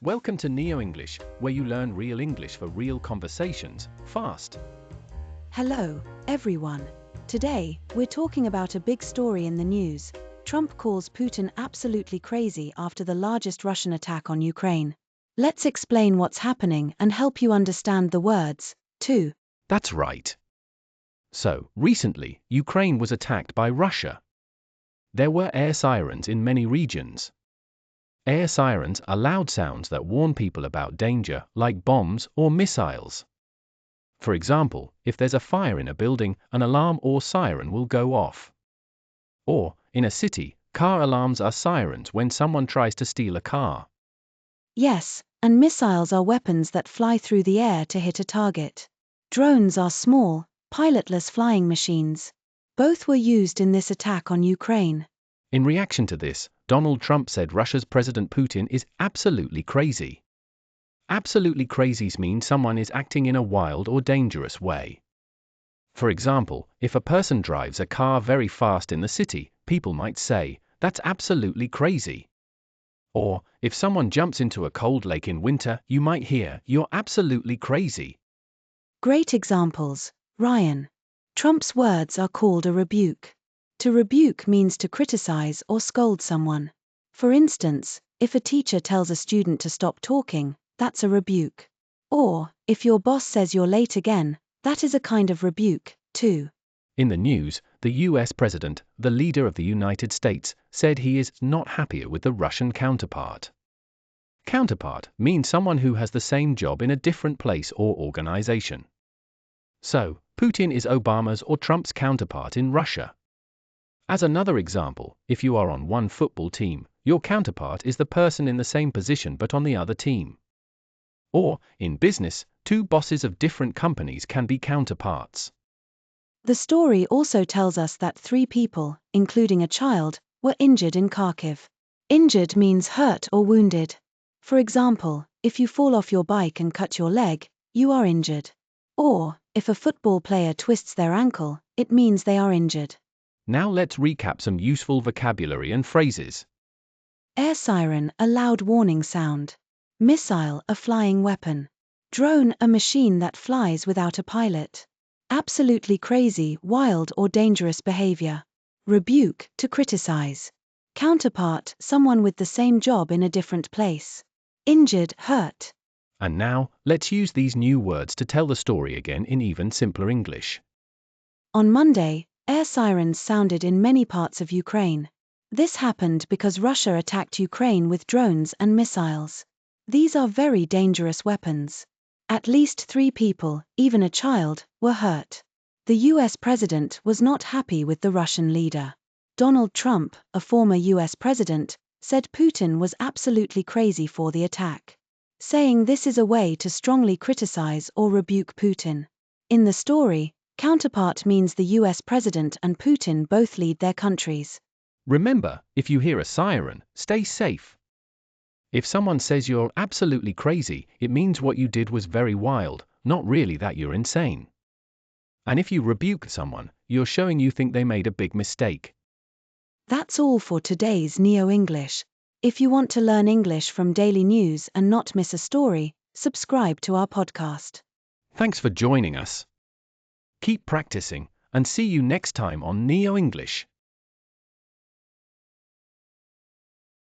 Welcome to NeoEnglish, where you learn real English for real conversations, fast. Hello, everyone. Today, we're talking about a big story in the news. Trump calls Putin absolutely crazy after the largest Russian attack on Ukraine. Let's explain what's happening and help you understand the words, too. That's right. So, recently, Ukraine was attacked by Russia. There were air sirens in many regions. Air sirens are loud sounds that warn people about danger, like bombs or missiles. For example, if there's a fire in a building, an alarm or siren will go off. Or, in a city, car alarms are sirens when someone tries to steal a car. Yes, and missiles are weapons that fly through the air to hit a target. Drones are small, pilotless flying machines. Both were used in this attack on Ukraine. In reaction to this, Donald Trump said Russia's President Putin is absolutely crazy. Absolutely crazy means someone is acting in a wild or dangerous way. For example, if a person drives a car very fast in the city, people might say, "That's absolutely crazy." Or, if someone jumps into a cold lake in winter, you might hear, "You're absolutely crazy." Great examples, Ryan. Trump's words are called a rebuke. To rebuke means to criticize or scold someone. For instance, if a teacher tells a student to stop talking, that's a rebuke. Or, if your boss says you're late again, that is a kind of rebuke, too. In the news, the US president, the leader of the United States, said he is not happier with the Russian counterpart. Counterpart means someone who has the same job in a different place or organization. So, Putin is Obama's or Trump's counterpart in Russia. As another example, if you are on one football team, your counterpart is the person in the same position but on the other team. Or, in business, two bosses of different companies can be counterparts. The story also tells us that 3 people, including a child, were injured in Kharkiv. Injured means hurt or wounded. For example, if you fall off your bike and cut your leg, you are injured. Or, if a football player twists their ankle, it means they are injured. Now let's recap some useful vocabulary and phrases. Air siren, a loud warning sound. Missile, a flying weapon. Drone, a machine that flies without a pilot. Absolutely crazy, wild or dangerous behavior. Rebuke, to criticize. Counterpart, someone with the same job in a different place. Injured, hurt. And now, let's use these new words to tell the story again in even simpler English. On Monday, air sirens sounded in many parts of Ukraine. This happened because Russia attacked Ukraine with drones and missiles. These are very dangerous weapons. At least 3 people, even a child, were hurt. The US president was not happy with the Russian leader. Donald Trump, a former US president, said Putin was absolutely crazy for the attack, saying this is a way to strongly criticize or rebuke Putin. In the story, counterpart means the US president and Putin both lead their countries. Remember, if you hear a siren, stay safe. If someone says you're absolutely crazy, it means what you did was very wild, not really that you're insane. And if you rebuke someone, you're showing you think they made a big mistake. That's all for today's NeoEnglish. If you want to learn English from daily news and not miss a story, subscribe to our podcast. Thanks for joining us. Keep practicing, and see you next time on NeoEnglish.